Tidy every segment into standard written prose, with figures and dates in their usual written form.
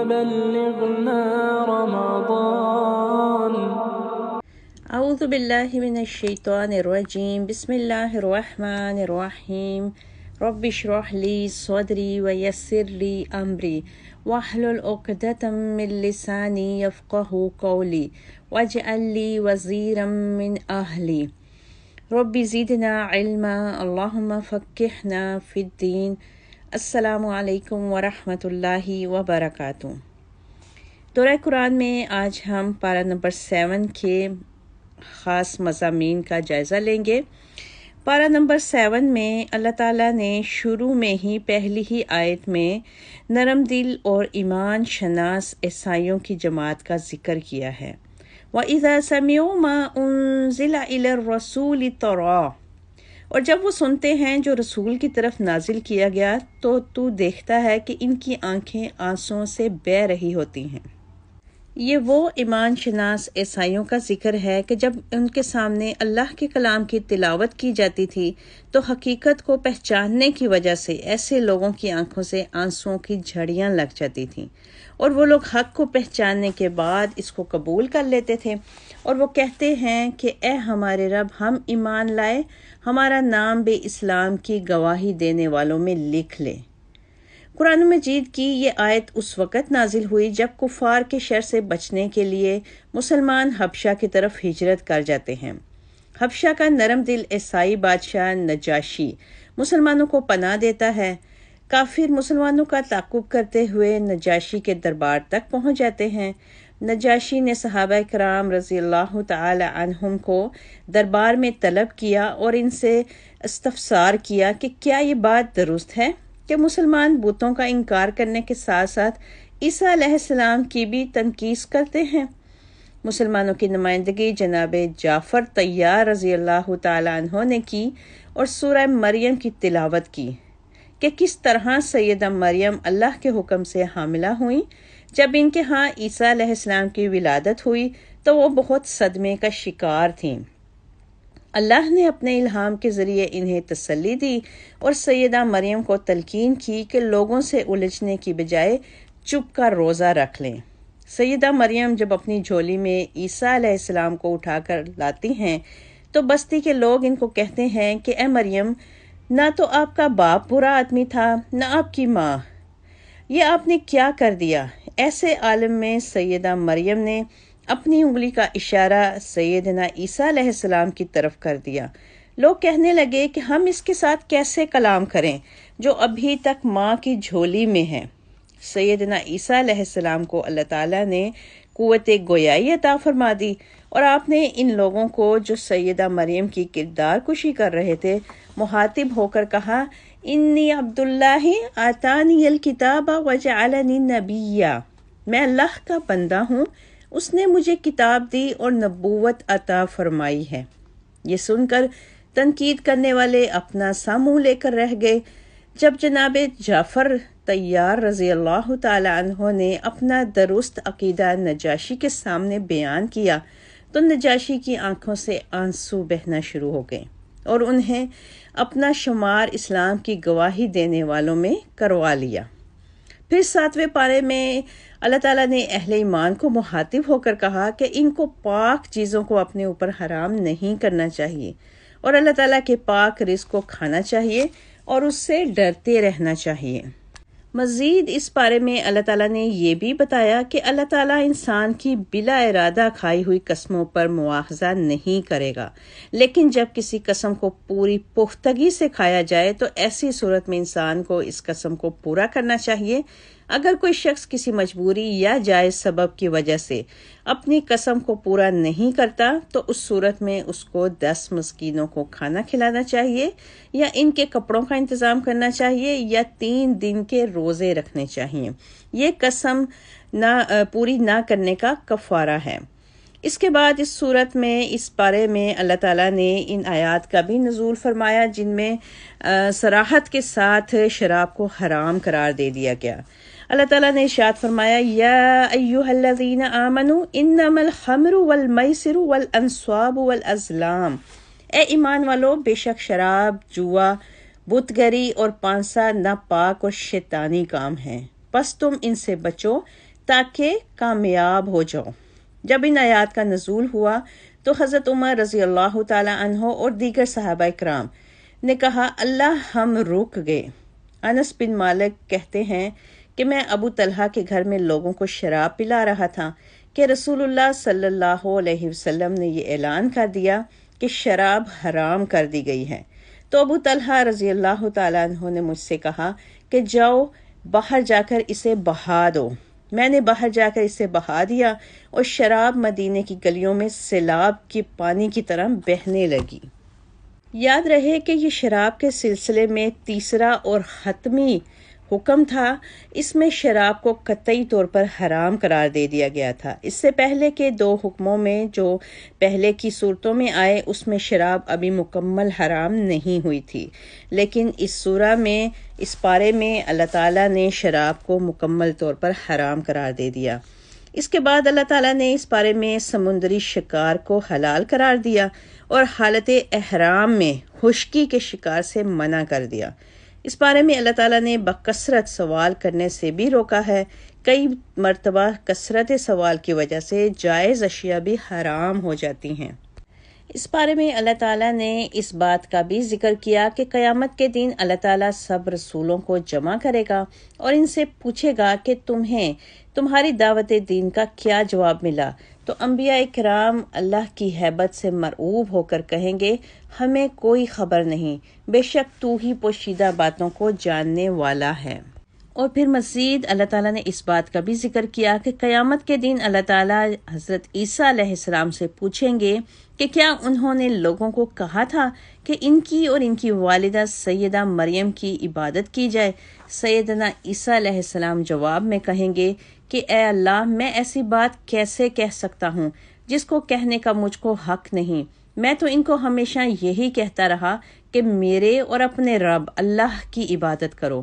بلغنا رمضان. اعوذ باللہ من الشیطان الرجیم. بسم اللہ الرحمن الرحیم. رب اشرح لی صدری ویسر لی امری واحلل عقدۃ من لسانی یفقہوا قولی واجعل لی وزیرا من اہلی. رب زدنا علما اللہم فقہنا فی الدین. السلام علیکم ورحمۃ اللہ وبرکاتہ. دورہ قرآن میں آج ہم پارہ نمبر 7 کے خاص مضامین کا جائزہ لیں گے. پارہ نمبر 7 میں اللہ تعالیٰ نے شروع میں ہی پہلی ہی آیت میں نرم دل اور ایمان شناس عیسائیوں کی جماعت کا ذکر کیا ہے. وَإِذَا سَمِعُوا مَا أُنزِلَ إِلَى الرَّسُولِ تَرَىٰ، اور جب وہ سنتے ہیں جو رسول کی طرف نازل کیا گیا تو دیکھتا ہے کہ ان کی آنکھیں آنسوؤں سے بہہ رہی ہوتی ہیں. یہ وہ ایمان شناس عیسائیوں کا ذکر ہے کہ جب ان کے سامنے اللہ کے کلام کی تلاوت کی جاتی تھی تو حقیقت کو پہچاننے کی وجہ سے ایسے لوگوں کی آنکھوں سے آنسوؤں کی جھڑیاں لگ جاتی تھیں، اور وہ لوگ حق کو پہچاننے کے بعد اس کو قبول کر لیتے تھے، اور وہ کہتے ہیں کہ اے ہمارے رب، ہم ایمان لائے، ہمارا نام بھی اسلام کی گواہی دینے والوں میں لکھ لے. قرآن مجید کی یہ آیت اس وقت نازل ہوئی جب کفار کے شر سے بچنے کے لیے مسلمان حبشہ کی طرف ہجرت کر جاتے ہیں. حبشہ کا نرم دل عیسائی بادشاہ نجاشی مسلمانوں کو پناہ دیتا ہے. کافر مسلمانوں کا تعاقب کرتے ہوئے نجاشی کے دربار تک پہنچ جاتے ہیں. نجاشی نے صحابہ کرام رضی اللہ تعالی عنہم کو دربار میں طلب کیا اور ان سے استفسار کیا کہ کیا یہ بات درست ہے کہ مسلمان بتوں کا انکار کرنے کے ساتھ ساتھ عیسیٰ علیہ السلام کی بھی تنقید کرتے ہیں. مسلمانوں کی نمائندگی جناب جعفر طیار رضی اللہ تعالی عنہ نے کی اور سورہ مریم کی تلاوت کی کہ کس طرح سیدہ مریم اللہ کے حکم سے حاملہ ہوئیں. جب ان کے ہاں عیسیٰ علیہ السلام کی ولادت ہوئی تو وہ بہت صدمے کا شکار تھیں. اللہ نے اپنے الہام کے ذریعے انہیں تسلی دی اور سیدہ مریم کو تلقین کی کہ لوگوں سے الجھنے کی بجائے چپ کر روزہ رکھ لیں. سیدہ مریم جب اپنی جھولی میں عیسیٰ علیہ السلام کو اٹھا کر لاتی ہیں تو بستی کے لوگ ان کو کہتے ہیں کہ اے مریم، نہ تو آپ کا باپ برا آدمی تھا نہ آپ کی ماں، یہ آپ نے کیا کر دیا. ایسے عالم میں سیدہ مریم نے اپنی انگلی کا اشارہ سیدنا عیسیٰ علیہ السلام کی طرف کر دیا. لوگ کہنے لگے کہ ہم اس کے ساتھ کیسے کلام کریں جو ابھی تک ماں کی جھولی میں ہے. سیدنا عیسیٰ علیہ السلام کو اللہ تعالیٰ نے قوت گویائی عطا فرما دی اور آپ نے ان لوگوں کو جو سیدہ مریم کی کردار کشی کر رہے تھے مخاطب ہو کر کہا، انی عبداللہ آتانی الکتاب وجعلنی نبیا، میں اللہ کا بندہ ہوں، اس نے مجھے کتاب دی اور نبوت عطا فرمائی ہے. یہ سن کر تنقید کرنے والے اپنا سا منہ لے کر رہ گئے. جب جناب جعفر طیار رضی اللہ تعالی عنہ نے اپنا درست عقیدہ نجاشی کے سامنے بیان کیا تو نجاشی کی آنکھوں سے آنسو بہنا شروع ہو گئے اور انہیں اپنا شمار اسلام کی گواہی دینے والوں میں کروا لیا. پھر 7ویں پارے میں اللہ تعالیٰ نے اہل ایمان کو مخاطب ہو کر کہا کہ ان کو پاک چیزوں کو اپنے اوپر حرام نہیں کرنا چاہیے اور اللہ تعالیٰ کے پاک رزق کو کھانا چاہیے اور اس سے ڈرتے رہنا چاہیے. مزید اس بارے میں اللہ تعالیٰ نے یہ بھی بتایا کہ اللہ تعالیٰ انسان کی بلا ارادہ کھائی ہوئی قسموں پر مواخذہ نہیں کرے گا، لیکن جب کسی قسم کو پوری پختگی سے کھایا جائے تو ایسی صورت میں انسان کو اس قسم کو پورا کرنا چاہیے. اگر کوئی شخص کسی مجبوری یا جائز سبب کی وجہ سے اپنی قسم کو پورا نہیں کرتا تو اس صورت میں اس کو 10 مسکینوں کو کھانا کھلانا چاہیے یا ان کے کپڑوں کا انتظام کرنا چاہیے یا 3 دن کے روزے رکھنے چاہیے. یہ قسم پوری نہ کرنے کا کفارہ ہے. اس کے بعد اس صورت میں اس بارے میں اللہ تعالیٰ نے ان آیات کا بھی نزول فرمایا جن میں صراحت کے ساتھ شراب کو حرام قرار دے دیا گیا. اللہ تعالیٰ نے ارشاد فرمایا، یا ایھا الذین آمنوا انما الخمر والمیسر والانصاب والازلام، اے ایمان والو، بے شک شراب، جوا، بت گری اور پانسا ناپاک اور شیطانی کام ہیں، پس تم ان سے بچو. تاکہ کامیاب ہو جاؤ۔ جب ان آیات کا نزول ہوا تو حضرت عمر رضی اللہ تعالی عنہ اور دیگر صحابہ کرام نے کہا اللہ ہم رک گئے۔ انس بن مالک کہتے ہیں کہ میں ابو طلحہ کے گھر میں لوگوں کو شراب پلا رہا تھا کہ رسول اللہ صلی اللہ علیہ وسلم نے یہ اعلان کر دیا کہ شراب حرام کر دی گئی ہے۔ تو ابو طلحہ رضی اللہ تعالیٰ عنہ نے مجھ سے کہا کہ جاؤ باہر جا کر اسے بہا دو۔ میں نے باہر جا کر اسے بہا دیا اور شراب مدینے کی گلیوں میں سیلاب کے پانی کی طرح بہنے لگی۔ یاد رہے کہ یہ شراب کے سلسلے میں تیسرا اور حتمی حکم تھا۔ اس میں شراب کو قطعی طور پر حرام قرار دے دیا گیا تھا۔ اس سے پہلے کے 2 حکموں میں جو پہلے کی صورتوں میں آئے اس میں شراب ابھی مکمل حرام نہیں ہوئی تھی، لیکن اس سورہ میں اس پارے میں اللہ تعالیٰ نے شراب کو مکمل طور پر حرام قرار دے دیا۔ اس کے بعد اللہ تعالیٰ نے اس بارے میں سمندری شکار کو حلال قرار دیا اور حالت احرام میں خشکی کے شکار سے منع کر دیا۔ اس بارے میں اللہ تعالیٰ نے بکثرت سوال کرنے سے بھی روکا ہے۔ کئی مرتبہ کثرت سوال کی وجہ سے جائز اشیاء بھی حرام ہو جاتی ہیں۔ اس بارے میں اللہ تعالیٰ نے اس بات کا بھی ذکر کیا کہ قیامت کے دن اللہ تعالیٰ سب رسولوں کو جمع کرے گا اور ان سے پوچھے گا کہ تمہیں تمہاری دعوت دین کا کیا جواب ملا۔ تو انبیاء کرام اللہ کی ہیبت سے مرعوب ہو کر کہیں گے ہمیں کوئی خبر نہیں، بے شک تو ہی پوشیدہ باتوں کو جاننے والا ہے۔ اور پھر مزید اللہ تعالیٰ نے اس بات کا بھی ذکر کیا کہ قیامت کے دن اللہ تعالیٰ حضرت عیسیٰ علیہ السلام سے پوچھیں گے کہ کیا انہوں نے لوگوں کو کہا تھا کہ ان کی اور ان کی والدہ سیدہ مریم کی عبادت کی جائے؟ سیدنا عیسیٰ علیہ السلام جواب میں کہیں گے کہ اے اللہ، میں ایسی بات کیسے کہہ سکتا ہوں جس کو کہنے کا مجھ کو حق نہیں۔ میں تو ان کو ہمیشہ یہی کہتا رہا کہ میرے اور اپنے رب اللہ کی عبادت کرو۔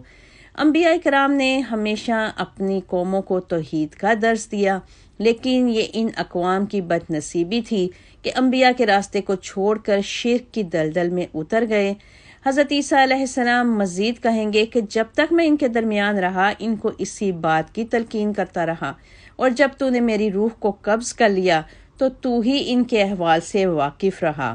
انبیاء کرام نے ہمیشہ اپنی قوموں کو توحید کا درس دیا، لیکن یہ ان اقوام کی بد نصیبی تھی کہ انبیاء کے راستے کو چھوڑ کر شرک کی دلدل میں اتر گئے۔ حضرت عیسیٰ علیہ السلام مزید کہیں گے کہ جب تک میں ان کے درمیان رہا ان کو اسی بات کی تلقین کرتا رہا، اور جب تو نے میری روح کو قبض کر لیا تو ہی ان کے احوال سے واقف رہا،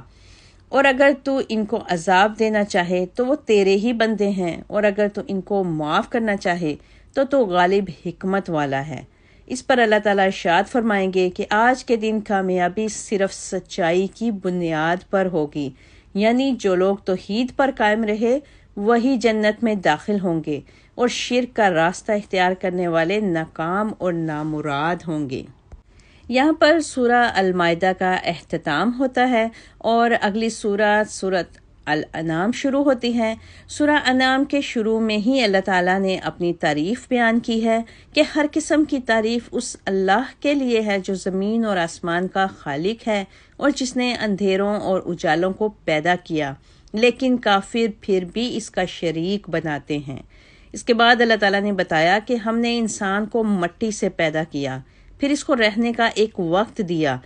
اور اگر تو ان کو عذاب دینا چاہے تو وہ تیرے ہی بندے ہیں، اور اگر تو ان کو معاف کرنا چاہے تو غالب حکمت والا ہے۔ اس پر اللہ تعالیٰ ارشاد فرمائیں گے کہ آج کے دن کامیابی صرف سچائی کی بنیاد پر ہوگی، یعنی جو لوگ توحید پر قائم رہے وہی جنت میں داخل ہوں گے، اور شرک کا راستہ اختیار کرنے والے ناکام اور نامراد ہوں گے۔ یہاں پر سورہ المائدہ کا اختتام ہوتا ہے اور اگلی سورۃ الانعام شروع ہوتی ہے۔ سورہ انعام کے شروع میں ہی اللہ تعالیٰ نے اپنی تعریف بیان کی ہے کہ ہر قسم کی تعریف اس اللہ کے لیے ہے جو زمین اور آسمان کا خالق ہے اور جس نے اندھیروں اور اجالوں کو پیدا کیا، لیکن کافر پھر بھی اس کا شریک بناتے ہیں۔ اس کے بعد اللہ تعالیٰ نے بتایا کہ ہم نے انسان کو مٹی سے پیدا کیا، پھر اس کو رہنے کا ایک وقت دیا،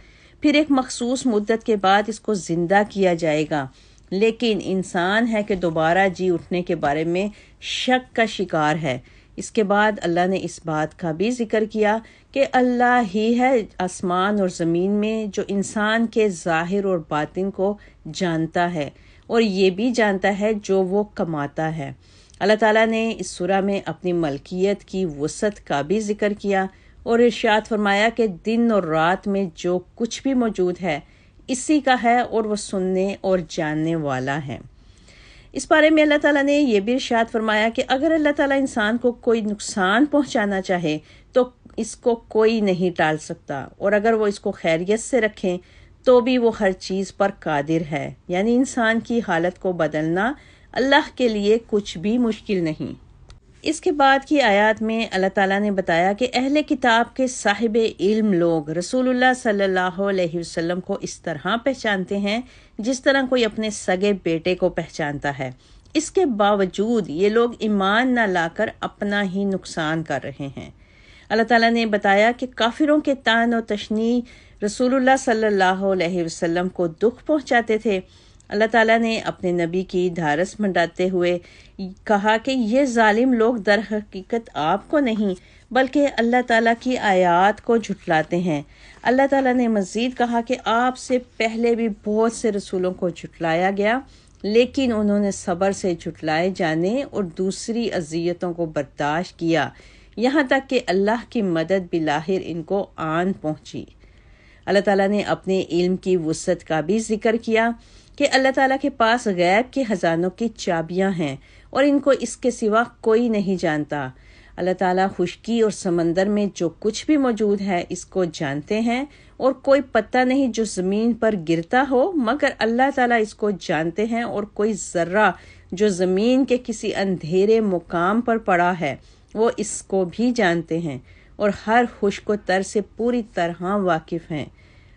پھر ایک مخصوص مدت کے بعد اس کو زندہ کیا جائے گا، لیکن انسان ہے کہ دوبارہ جی اٹھنے کے بارے میں شک کا شکار ہے۔ اس کے بعد اللہ نے اس بات کا بھی ذکر کیا کہ اللہ ہی ہے آسمان اور زمین میں جو انسان کے ظاہر اور باطن کو جانتا ہے اور یہ بھی جانتا ہے جو وہ کماتا ہے۔ اللہ تعالیٰ نے اس سورہ میں اپنی ملکیت کی وسعت کا بھی ذکر کیا اور ارشاد فرمایا کہ دن اور رات میں جو کچھ بھی موجود ہے اسی کا ہے اور وہ سننے اور جاننے والا ہے۔ اس بارے میں اللہ تعالیٰ نے یہ بھی ارشاد فرمایا کہ اگر اللہ تعالیٰ انسان کو کوئی نقصان پہنچانا چاہے تو اس کو کوئی نہیں ٹال سکتا، اور اگر وہ اس کو خیریت سے رکھیں تو بھی وہ ہر چیز پر قادر ہے، یعنی انسان کی حالت کو بدلنا اللہ کے لیے کچھ بھی مشکل نہیں۔ اس کے بعد کی آیات میں اللہ تعالیٰ نے بتایا کہ اہل کتاب کے صاحب علم لوگ رسول اللہ صلی اللہ علیہ وسلم کو اس طرح پہچانتے ہیں جس طرح کوئی اپنے سگے بیٹے کو پہچانتا ہے۔ اس کے باوجود یہ لوگ ایمان نہ لا کر اپنا ہی نقصان کر رہے ہیں۔ اللہ تعالیٰ نے بتایا کہ کافروں کے طعن و تشنیع رسول اللہ صلی اللہ علیہ وسلم کو دکھ پہنچاتے تھے، اللہ تعالیٰ نے اپنے نبی کی ڈھارس منڈاتے ہوئے کہا کہ یہ ظالم لوگ در حقیقت آپ کو نہیں بلکہ اللہ تعالیٰ کی آیات کو جھٹلاتے ہیں۔ اللہ تعالیٰ نے مزید کہا کہ آپ سے پہلے بھی بہت سے رسولوں کو جھٹلایا گیا، لیکن انہوں نے صبر سے جھٹلائے جانے اور دوسری اذیتوں کو برداشت کیا، یہاں تک کہ اللہ کی مدد بالآخر ان کو آن پہنچی۔ اللہ تعالیٰ نے اپنے علم کی وسعت کا بھی ذکر کیا کہ اللہ تعالیٰ کے پاس غیب کے خزانوں کی چابیاں ہیں اور ان کو اس کے سوا کوئی نہیں جانتا۔ اللہ تعالیٰ خشکی اور سمندر میں جو کچھ بھی موجود ہے اس کو جانتے ہیں، اور کوئی پتہ نہیں جو زمین پر گرتا ہو مگر اللہ تعالیٰ اس کو جانتے ہیں، اور کوئی ذرہ جو زمین کے کسی اندھیرے مقام پر پڑا ہے وہ اس کو بھی جانتے ہیں، اور ہر خشک و تر سے پوری طرح واقف ہیں۔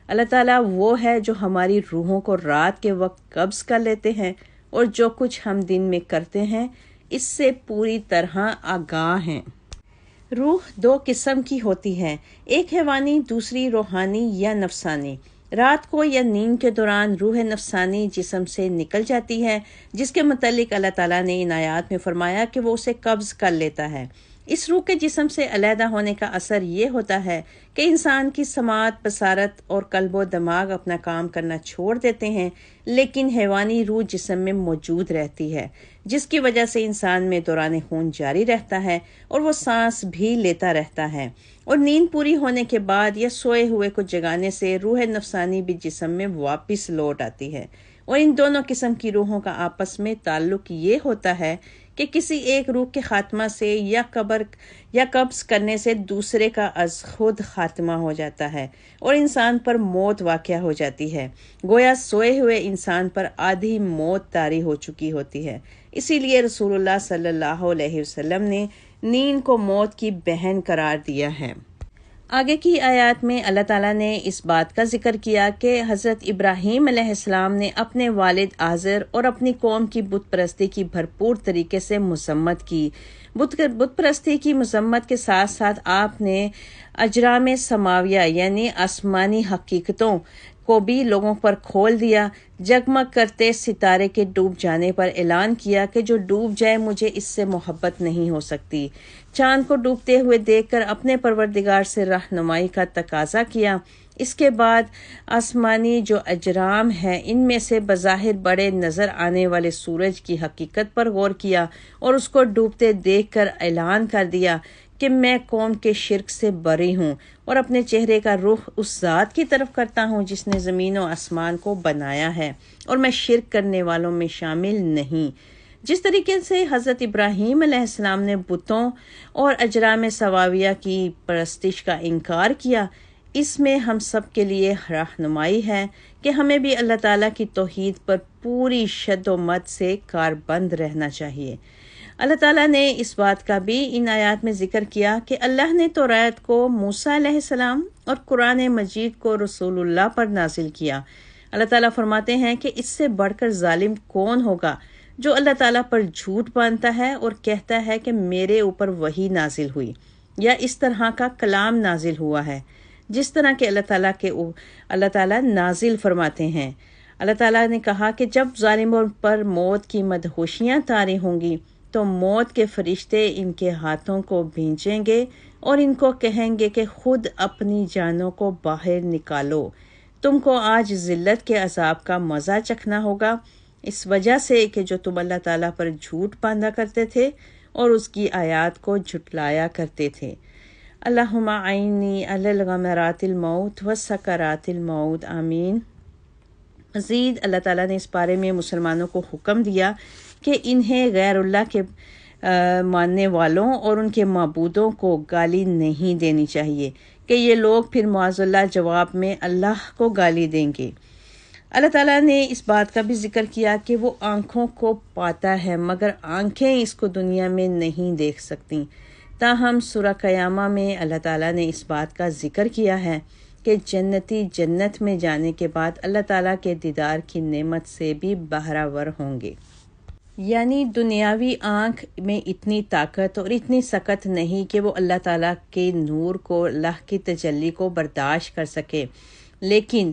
اللہ تعالیٰ وہ ہے جو ہماری روحوں کو رات کے وقت قبض کر لیتے ہیں، اور جو کچھ ہم دن میں کرتے ہیں اس سے پوری طرح آگاہ ہیں۔ روح دو قسم کی ہوتی ہے، ایک حیوانی، دوسری روحانی یا نفسانی۔ رات کو یا نیند کے دوران روح نفسانی جسم سے نکل جاتی ہے، جس کے متعلق اللہ تعالیٰ نے ان آیات میں فرمایا کہ وہ اسے قبض کر لیتا ہے۔ اس روح کے جسم سے علیحدہ ہونے کا اثر یہ ہوتا ہے کہ انسان کی سماعت، بصارت اور قلب و دماغ اپنا کام کرنا چھوڑ دیتے ہیں، لیکن حیوانی روح جسم میں موجود رہتی ہے، جس کی وجہ سے انسان میں دوران خون جاری رہتا ہے اور وہ سانس بھی لیتا رہتا ہے، اور نیند پوری ہونے کے بعد یا سوئے ہوئے کو جگانے سے روح نفسانی بھی جسم میں واپس لوٹ آتی ہے۔ اور ان دونوں قسم کی روحوں کا آپس میں تعلق یہ ہوتا ہے کہ کسی ایک روح کے خاتمہ سے یا قبض کرنے سے دوسرے کا از خود خاتمہ ہو جاتا ہے اور انسان پر موت واقع ہو جاتی ہے، گویا سوئے ہوئے انسان پر آدھی موت طاری ہو چکی ہوتی ہے۔ اسی لیے رسول اللہ صلی اللہ علیہ وسلم نے نیند کو موت کی بہن قرار دیا ہے۔ آگے کی آیات میں اللہ تعالیٰ نے اس بات کا ذکر کیا کہ حضرت ابراہیم علیہ السلام نے اپنے والد آزر اور اپنی قوم کی بت پرستی کی بھرپور طریقے سے مذمت کی۔ بت پرستی کی مذمت کے ساتھ ساتھ آپ نے اجرام سماویہ یعنی آسمانی حقیقتوں کو بھی لوگوں پر کھول دیا۔ جگمگ کرتے ستارے کے ڈوب جانے پر اعلان کیا کہ جو ڈوب جائے مجھے اس سے محبت نہیں ہو سکتی۔ چاند کو ڈوبتے ہوئے دیکھ کر اپنے پروردگار سے رہنمائی کا تقاضا کیا۔ اس کے بعد آسمانی جو اجرام ہیں ان میں سے بظاہر بڑے نظر آنے والے سورج کی حقیقت پر غور کیا اور اس کو ڈوبتے دیکھ کر اعلان کر دیا کہ میں قوم کے شرک سے بری ہوں اور اپنے چہرے کا رخ اس ذات کی طرف کرتا ہوں جس نے زمین و آسمان کو بنایا ہے، اور میں شرک کرنے والوں میں شامل نہیں۔ جس طریقے سے حضرت ابراہیم علیہ السلام نے بتوں اور اجرام سماویہ کی پرستش کا انکار کیا، اس میں ہم سب کے لیے رہنمائی ہے کہ ہمیں بھی اللہ تعالیٰ کی توحید پر پوری شد و مد سے کاربند رہنا چاہیے۔ اللہ تعالیٰ نے اس بات کا بھی ان آیات میں ذکر کیا کہ اللہ نے توریت کو موسیٰ علیہ السلام اور قرآن مجید کو رسول اللہ پر نازل کیا۔ اللہ تعالیٰ فرماتے ہیں کہ اس سے بڑھ کر ظالم کون ہوگا جو اللہ تعالیٰ پر جھوٹ باندھتا ہے اور کہتا ہے کہ میرے اوپر وحی نازل ہوئی یا اس طرح کا کلام نازل ہوا ہے، جس طرح کہ اللہ تعالیٰ نازل فرماتے ہیں۔ اللہ تعالیٰ نے کہا کہ جب ظالموں پر موت کی مدہوشیاں طاری ہوں گی تو موت کے فرشتے ان کے ہاتھوں کو بھینچیں گے اور ان کو کہیں گے کہ خود اپنی جانوں کو باہر نکالو، تم کو آج ذلت کے عذاب کا مزہ چکھنا ہوگا، اس وجہ سے کہ جو تم اللہ تعالیٰ پر جھوٹ باندھا کرتے تھے اور اس کی آیات کو جھٹلایا کرتے تھے۔ اللہم اعنی علی الغمرات الموت وسکرات الموت، آمین۔ مزید اللہ تعالیٰ نے اس بارے میں مسلمانوں کو حکم دیا کہ انہیں غیر اللہ کے ماننے والوں اور ان کے معبودوں کو گالی نہیں دینی چاہیے کہ یہ لوگ پھر معاذ اللہ جواب میں اللہ کو گالی دیں گے۔ اللہ تعالیٰ نے اس بات کا بھی ذکر کیا کہ وہ آنکھوں کو پاتا ہے مگر آنکھیں اس کو دنیا میں نہیں دیکھ سکتی۔ تاہم سورہ قیامہ میں اللہ تعالیٰ نے اس بات کا ذکر کیا ہے کہ جنتی جنت میں جانے کے بعد اللہ تعالیٰ کے دیدار کی نعمت سے بھی بہرہ ہوں گے، یعنی دنیاوی آنکھ میں اتنی طاقت اور اتنی سکت نہیں کہ وہ اللہ تعالیٰ کے نور کو، اللہ کی تجلی کو برداشت کر سکے، لیکن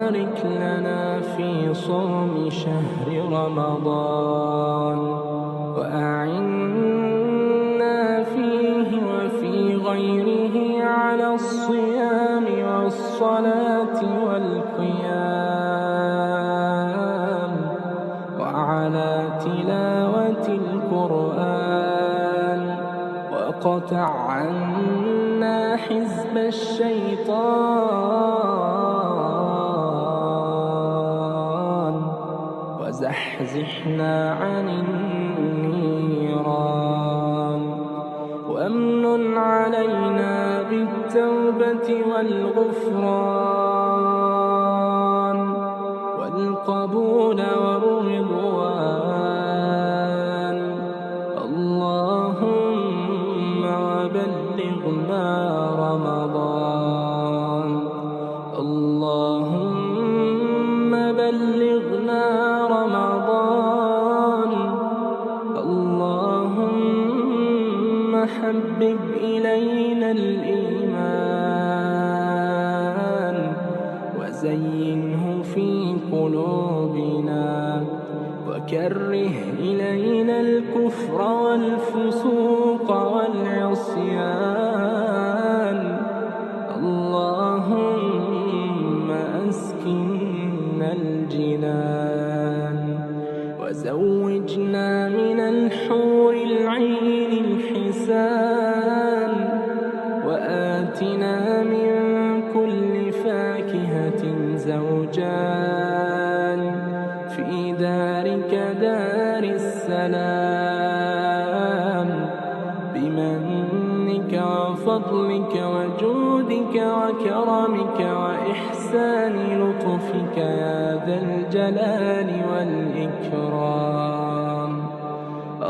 بارك لنا في صوم شهر رمضان وأعنا فيه وفي غيره على الصيام والصلاة والقيام وعلى تلاوة القرآن وقطع عنا حزب الشيطان وزحزحنا عن النيران وامنن علينا بالتوبة والغفران والقبول والرضوان. اللهم وبلغنا رمضان. اللهم بلغنا رمضان. اللهم حبب إلينا الإيمان وزينه في قلوبنا وكره إلينا الكفر والفسوق والعصيان. اللهم أسكننا الجنان وزوجنا من الحور العين الحسان وآتنا من كل فاكهة زوجان في دارك دار السلام بمنك وفضلك وجودك وكرمك وإحسان لطفك يا ذا الجلال والإكرام.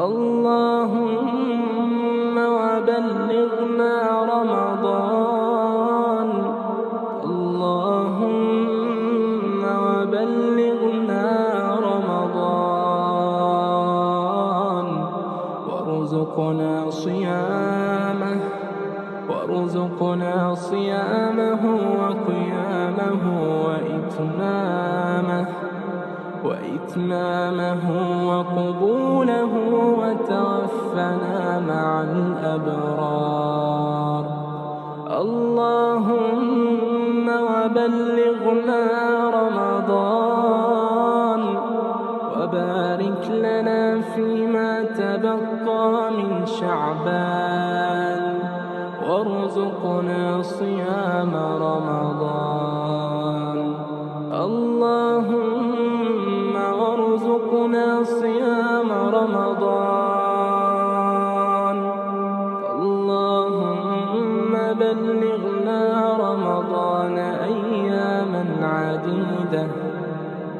اللهم وبلغنا رمضان. اللهم وبلغنا رمضان وارزقنا صيامه وقيامه وإتمامه وقبوله وتوفنا مع الأبرار. اللهم وبلغنا رمضان وبارك لنا فيما تبقى من شعبان وارزقنا صيام رمضان. اللهم وارزقنا صيام رمضان. اللهم بلغنا رمضان أياما عديدة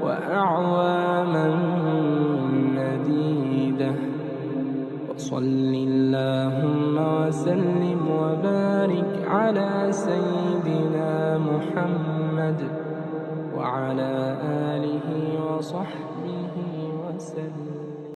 وأعواما مديدة. وصل اللهم وسلم وبارك على سيدنا محمد وعلى آله وصحبه وسلم.